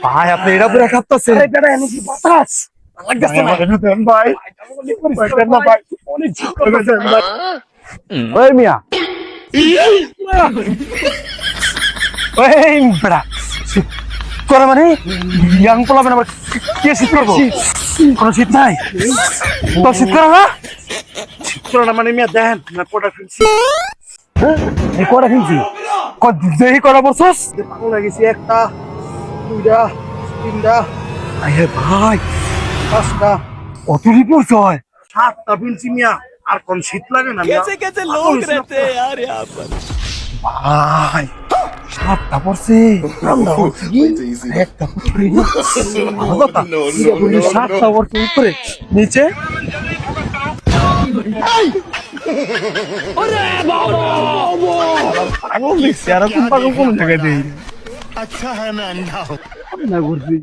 ভাই আপনি এটা পুরো খাচ্ছেন বেটা এনে কি বাতাস লাগতেছে না ভাই ভাই অনেক ওই মিয়া ওই বেটা করে মানে ইয়াং পোলাবেন আবার কে শীত করবো কোনো শীত নাই তো শীত করে না না মানে মিয়া দেখেন না কোটা ফিরছি এই কটা কিনছি দেখি কটা বলছস পাগল হয়ে গেছি একটা দুইটা তিনটা আরে ভাই পাঁচটা অত রিপোর্ট হয় সাতটা ফিরছি মিয়া আর কোন শীত লাগে না মিয়া कैसे लोग रहते हैं यार यहाँ पर। ভাই সাতটা পড়ছে একটা পুকুরে ভালো কথা সাতটা পড়ছে উপরে নিচে পাগল দেখছি আর কোন পাগল কোন জায়গায় দেই अच्छा है मैं अंधा हूँ। না ঘুরছি